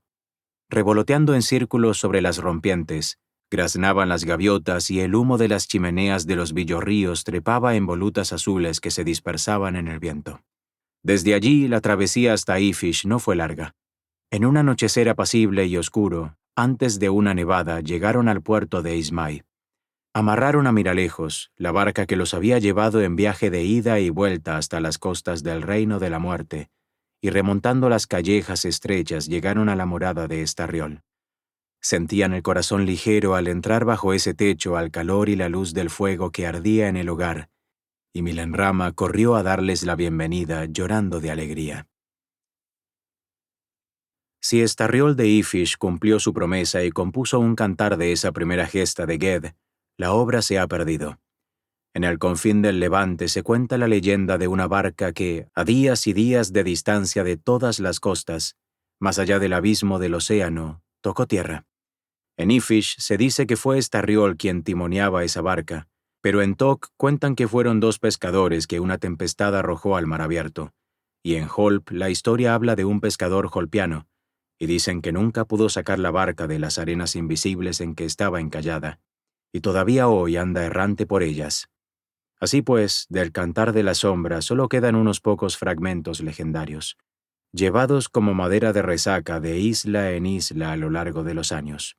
Revoloteando en círculos sobre las rompientes, graznaban las gaviotas y el humo de las chimeneas de los villorríos trepaba en volutas azules que se dispersaban en el viento. Desde allí la travesía hasta Ifish no fue larga. En un anochecer apacible y oscuro, antes de una nevada, llegaron al puerto de Ismay. Amarraron a Miralejos, la barca que los había llevado en viaje de ida y vuelta hasta las costas del Reino de la Muerte, y remontando las callejas estrechas llegaron a la morada de Estarriol. Sentían el corazón ligero al entrar bajo ese techo al calor y la luz del fuego que ardía en el hogar, y Milenrama corrió a darles la bienvenida llorando de alegría. Si Estarriol de Ifish cumplió su promesa y compuso un cantar de esa primera gesta de Goethe, la obra se ha perdido. En el confín del Levante se cuenta la leyenda de una barca que, a días y días de distancia de todas las costas, más allá del abismo del océano, tocó tierra. En Ifish se dice que fue Estarriol quien timoneaba esa barca, pero en Tok cuentan que fueron 2 pescadores que una tempestad arrojó al mar abierto, y en Holp la historia habla de un pescador holpiano, y dicen que nunca pudo sacar la barca de las arenas invisibles en que estaba encallada, y todavía hoy anda errante por ellas. Así pues, del cantar de la sombra solo quedan unos pocos fragmentos legendarios, llevados como madera de resaca de isla en isla a lo largo de los años.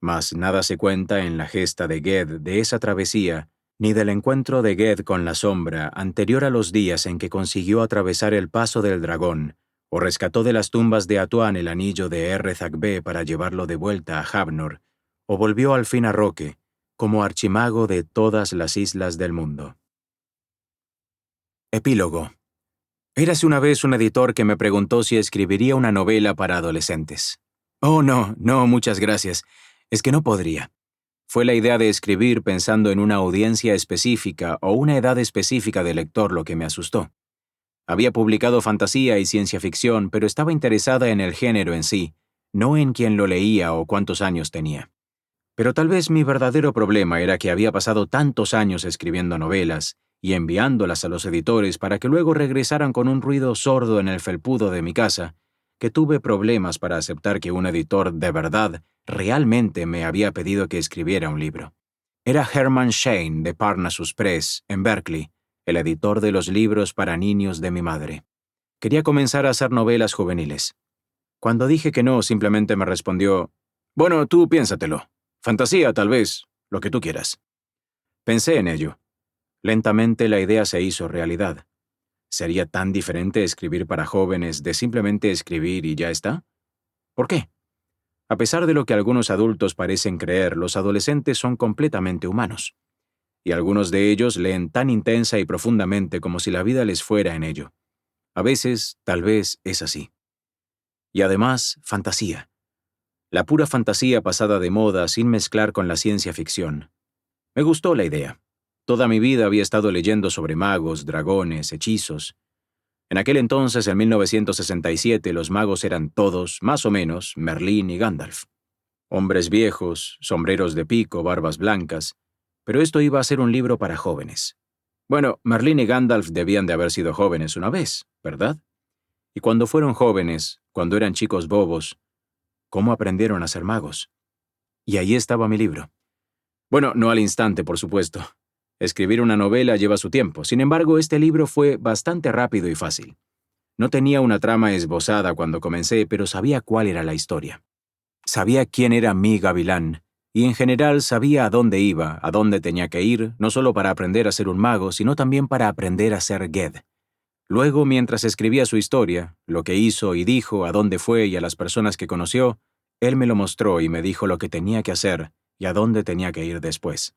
Mas nada se cuenta en la gesta de Goethe de esa travesía, ni del encuentro de Goethe con la sombra anterior a los días en que consiguió atravesar el paso del dragón, o rescató de las tumbas de Atuán el anillo de Errezagbe para llevarlo de vuelta a Havnor, o volvió al fin a Roque, como archimago de todas las islas del mundo. Epílogo. Érase una vez un editor que me preguntó si escribiría una novela para adolescentes. Oh, no, muchas gracias. Es que no podría. Fue la idea de escribir pensando en una audiencia específica o una edad específica de lector lo que me asustó. Había publicado fantasía y ciencia ficción, pero estaba interesada en el género en sí, no en quién lo leía o cuántos años tenía. Pero tal vez mi verdadero problema era que había pasado tantos años escribiendo novelas y enviándolas a los editores para que luego regresaran con un ruido sordo en el felpudo de mi casa, que tuve problemas para aceptar que un editor de verdad realmente me había pedido que escribiera un libro. Era Herman Shane de Parnassus Press, en Berkeley, el editor de los libros para niños de mi madre. Quería comenzar a hacer novelas juveniles. Cuando dije que no, simplemente me respondió, «Bueno, tú piénsatelo. Fantasía, tal vez, lo que tú quieras». Pensé en ello. Lentamente la idea se hizo realidad. ¿Sería tan diferente escribir para jóvenes de simplemente escribir y ya está? ¿Por qué? A pesar de lo que algunos adultos parecen creer, los adolescentes son completamente humanos. Y algunos de ellos leen tan intensa y profundamente como si la vida les fuera en ello. A veces, tal vez, es así. Y además, fantasía. La pura fantasía pasada de moda sin mezclar con la ciencia ficción. Me gustó la idea. Toda mi vida había estado leyendo sobre magos, dragones, hechizos. En aquel entonces, en 1967, los magos eran todos, más o menos, Merlín y Gandalf. Hombres viejos, sombreros de pico, barbas blancas. Pero esto iba a ser un libro para jóvenes. Bueno, Merlín y Gandalf debían de haber sido jóvenes una vez, ¿verdad? Y cuando fueron jóvenes, cuando eran chicos bobos, ¿cómo aprendieron a ser magos? Y ahí estaba mi libro. Bueno, no al instante, por supuesto. Escribir una novela lleva su tiempo. Sin embargo, este libro fue bastante rápido y fácil. No tenía una trama esbozada cuando comencé, pero sabía cuál era la historia. Sabía quién era mi gavilán, y en general sabía a dónde iba, a dónde tenía que ir, no solo para aprender a ser un mago, sino también para aprender a ser Ged. Luego, mientras escribía su historia, lo que hizo y dijo, a dónde fue y a las personas que conoció, él me lo mostró y me dijo lo que tenía que hacer y a dónde tenía que ir después.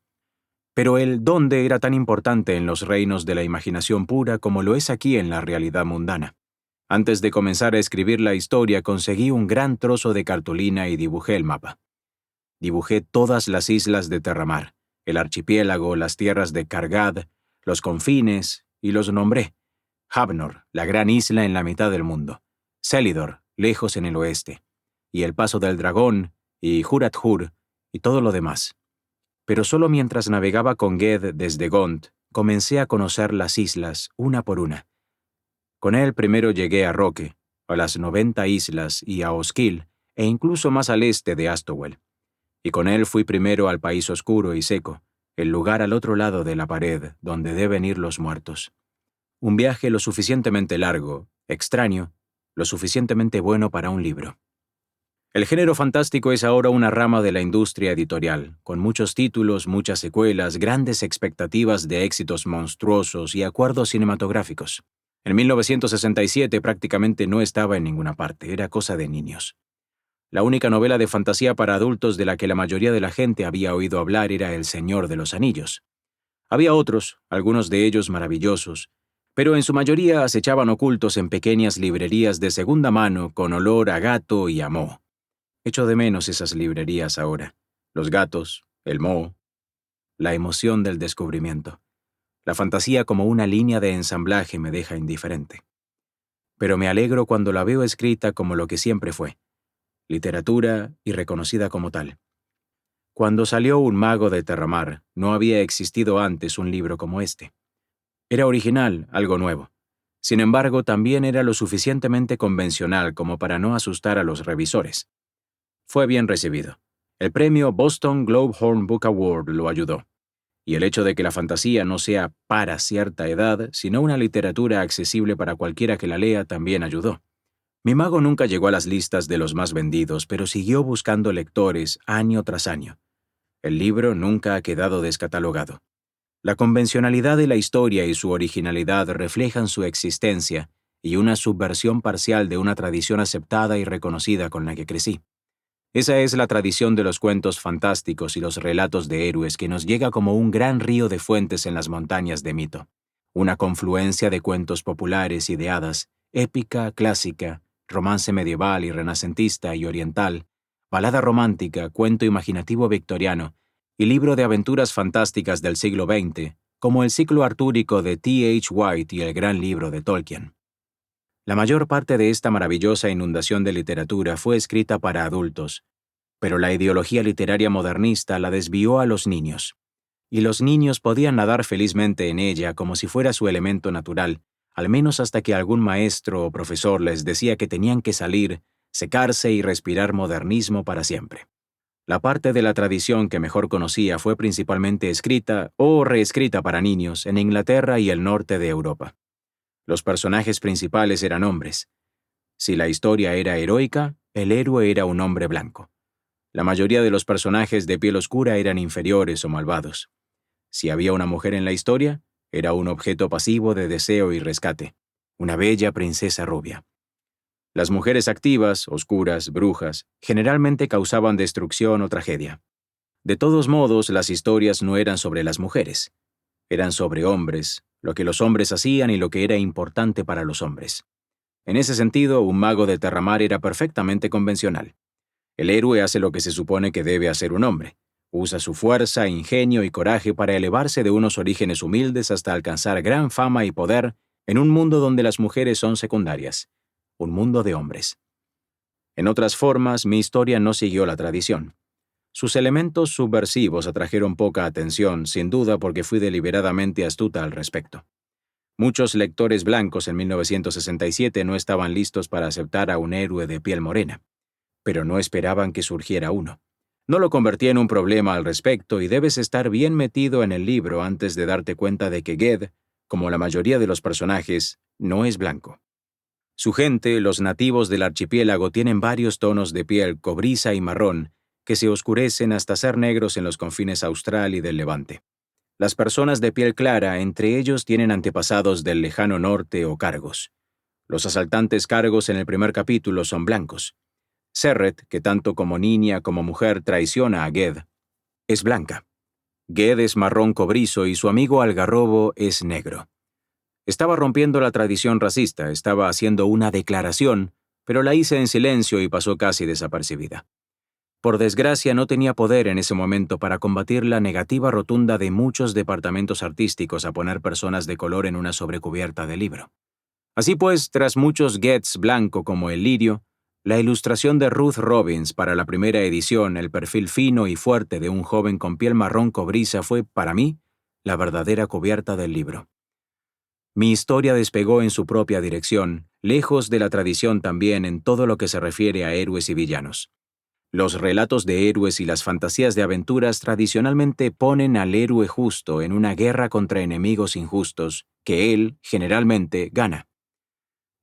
Pero el dónde era tan importante en los reinos de la imaginación pura como lo es aquí en la realidad mundana. Antes de comenzar a escribir la historia, conseguí un gran trozo de cartulina y dibujé el mapa. Dibujé todas las islas de Terramar, el archipiélago, las tierras de Kargad, los confines, y los nombré. Havnor, la gran isla en la mitad del mundo. Selidor, lejos en el oeste. Y el paso del dragón, y Hurathur, y todo lo demás. Pero solo mientras navegaba con Ged desde Gont, comencé a conocer las islas, una por una. Con él primero llegué a Roque, a las 90 islas y a Osquil, e incluso más al este de Astowel. Y con él fui primero al país oscuro y seco, el lugar al otro lado de la pared, donde deben ir los muertos. Un viaje lo suficientemente largo, extraño, lo suficientemente bueno para un libro. El género fantástico es ahora una rama de la industria editorial, con muchos títulos, muchas secuelas, grandes expectativas de éxitos monstruosos y acuerdos cinematográficos. En 1967 prácticamente no estaba en ninguna parte, era cosa de niños. La única novela de fantasía para adultos de la que la mayoría de la gente había oído hablar era El Señor de los Anillos. Había otros, algunos de ellos maravillosos, pero en su mayoría acechaban ocultos en pequeñas librerías de segunda mano con olor a gato y a moho. Echo de menos esas librerías ahora. Los gatos, el moho, la emoción del descubrimiento. La fantasía como una línea de ensamblaje me deja indiferente. Pero me alegro cuando la veo escrita como lo que siempre fue. Literatura y reconocida como tal. Cuando salió Un mago de Terramar, no había existido antes un libro como este. Era original, algo nuevo. Sin embargo, también era lo suficientemente convencional como para no asustar a los revisores. Fue bien recibido. El premio Boston Globe Horn Book Award lo ayudó. Y el hecho de que la fantasía no sea para cierta edad, sino una literatura accesible para cualquiera que la lea, también ayudó. Mi mago nunca llegó a las listas de los más vendidos, pero siguió buscando lectores año tras año. El libro nunca ha quedado descatalogado. La convencionalidad de la historia y su originalidad reflejan su existencia y una subversión parcial de una tradición aceptada y reconocida con la que crecí. Esa es la tradición de los cuentos fantásticos y los relatos de héroes que nos llega como un gran río de fuentes en las montañas de mito. Una confluencia de cuentos populares y de hadas, épica, clásica, romance medieval y renacentista y oriental, balada romántica, cuento imaginativo victoriano y libro de aventuras fantásticas del siglo XX, como el ciclo artúrico de T.H. White y el gran libro de Tolkien. La mayor parte de esta maravillosa inundación de literatura fue escrita para adultos, pero la ideología literaria modernista la desvió a los niños. Y los niños podían nadar felizmente en ella como si fuera su elemento natural, al menos hasta que algún maestro o profesor les decía que tenían que salir, secarse y respirar modernismo para siempre. La parte de la tradición que mejor conocía fue principalmente escrita o reescrita para niños en Inglaterra y el norte de Europa. Los personajes principales eran hombres. Si la historia era heroica, El héroe era un hombre blanco. La mayoría de los personajes de piel oscura eran inferiores o malvados. Si había una mujer en la historia, era un objeto pasivo de deseo y rescate, una bella princesa rubia. Las mujeres activas, oscuras, brujas, generalmente causaban destrucción o tragedia. De todos modos, las historias no eran sobre las mujeres. Eran sobre hombres, lo que los hombres hacían y lo que era importante para los hombres. En ese sentido, un mago de Terramar era perfectamente convencional. El héroe hace lo que se supone que debe hacer un hombre. Usa su fuerza, ingenio y coraje para elevarse de unos orígenes humildes hasta alcanzar gran fama y poder en un mundo donde las mujeres son secundarias. Un mundo de hombres. En otras formas, mi historia no siguió la tradición. Sus elementos subversivos atrajeron poca atención, sin duda porque fui deliberadamente astuta al respecto. Muchos lectores blancos en 1967 no estaban listos para aceptar a un héroe de piel morena, pero no esperaban que surgiera uno. No lo convertí en un problema al respecto y debes estar bien metido en el libro antes de darte cuenta de que Ged, como la mayoría de los personajes, no es blanco. Su gente, los nativos del archipiélago, tienen varios tonos de piel cobriza y marrón que se oscurecen hasta ser negros en los confines austral y del Levante. Las personas de piel clara, entre ellos, tienen antepasados del lejano norte o cargos. Los asaltantes cargos en el primer capítulo son blancos. Serret, que tanto como niña como mujer traiciona a Ged, es blanca. Ged es marrón cobrizo y su amigo algarrobo es negro. Estaba rompiendo la tradición racista, estaba haciendo una declaración, pero la hice en silencio y pasó casi desapercibida. Por desgracia, no tenía poder en ese momento para combatir la negativa rotunda de muchos departamentos artísticos a poner personas de color en una sobrecubierta de libro. Así pues, tras muchos Geds blanco como el lirio, la ilustración de Ruth Robbins para la primera edición, el perfil fino y fuerte de un joven con piel marrón cobriza fue, para mí, la verdadera cubierta del libro. Mi historia despegó en su propia dirección, lejos de la tradición también en todo lo que se refiere a héroes y villanos. Los relatos de héroes y las fantasías de aventuras tradicionalmente ponen al héroe justo en una guerra contra enemigos injustos, que él, generalmente, gana.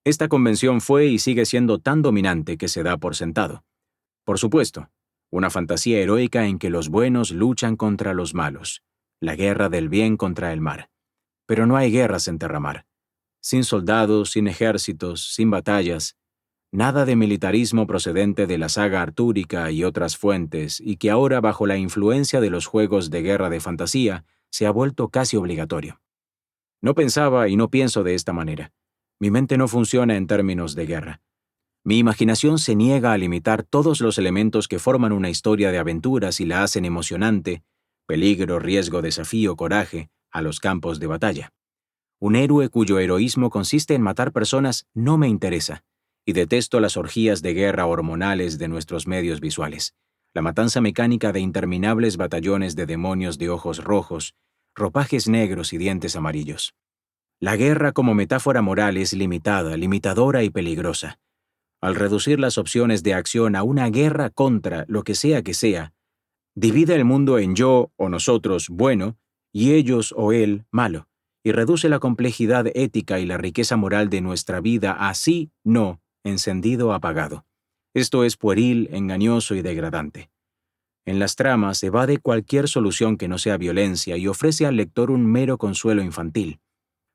Esta convención fue y sigue siendo tan dominante que se da por sentado. Por supuesto, una fantasía heroica en que los buenos luchan contra los malos, la guerra del bien contra el mal. Pero no hay guerras en Terramar. Sin soldados, sin ejércitos, sin batallas, nada de militarismo procedente de la saga artúrica y otras fuentes, y que ahora, bajo la influencia de los juegos de guerra de fantasía, se ha vuelto casi obligatorio. No pensaba y no pienso de esta manera. Mi mente no funciona en términos de guerra. Mi imaginación se niega a limitar todos los elementos que forman una historia de aventuras y la hacen emocionante, peligro, riesgo, desafío, coraje, a los campos de batalla. Un héroe cuyo heroísmo consiste en matar personas no me interesa, y detesto las orgías de guerra hormonales de nuestros medios visuales, la matanza mecánica de interminables batallones de demonios de ojos rojos, ropajes negros y dientes amarillos. La guerra como metáfora moral es limitada, limitadora y peligrosa. Al reducir las opciones de acción a una guerra contra lo que sea, divide el mundo en yo o nosotros bueno y ellos o él malo, y reduce la complejidad ética y la riqueza moral de nuestra vida a sí, no, encendido o apagado. Esto es pueril, engañoso y degradante. En las tramas evade cualquier solución que no sea violencia y ofrece al lector un mero consuelo infantil.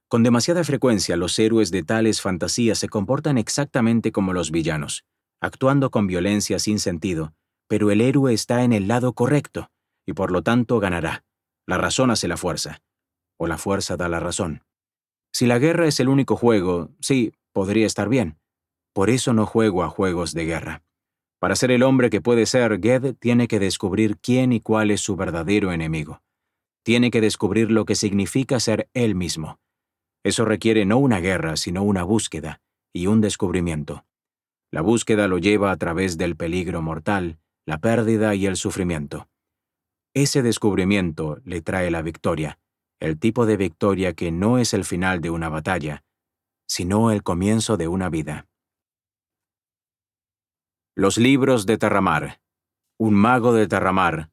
Con demasiada frecuencia los héroes de tales fantasías se comportan exactamente como los villanos, actuando con violencia sin sentido, pero el héroe está en el lado correcto, y por lo tanto ganará. La razón hace la fuerza, o la fuerza da la razón. Si la guerra es el único juego, sí, podría estar bien. Por eso no juego a juegos de guerra. Para ser el hombre que puede ser, Ged tiene que descubrir quién y cuál es su verdadero enemigo. Tiene que descubrir lo que significa ser él mismo. Eso requiere no una guerra, sino una búsqueda y un descubrimiento. La búsqueda lo lleva a través del peligro mortal, la pérdida y el sufrimiento. Ese descubrimiento le trae la victoria, el tipo de victoria que no es el final de una batalla, sino el comienzo de una vida. Los libros de Terramar. Un mago de Terramar,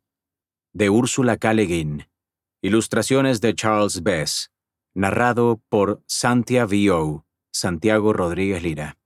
de Úrsula K. Le Guin. Ilustraciones de Charles Bess. Narrado por Santia V.O. Santiago Rodríguez Lira.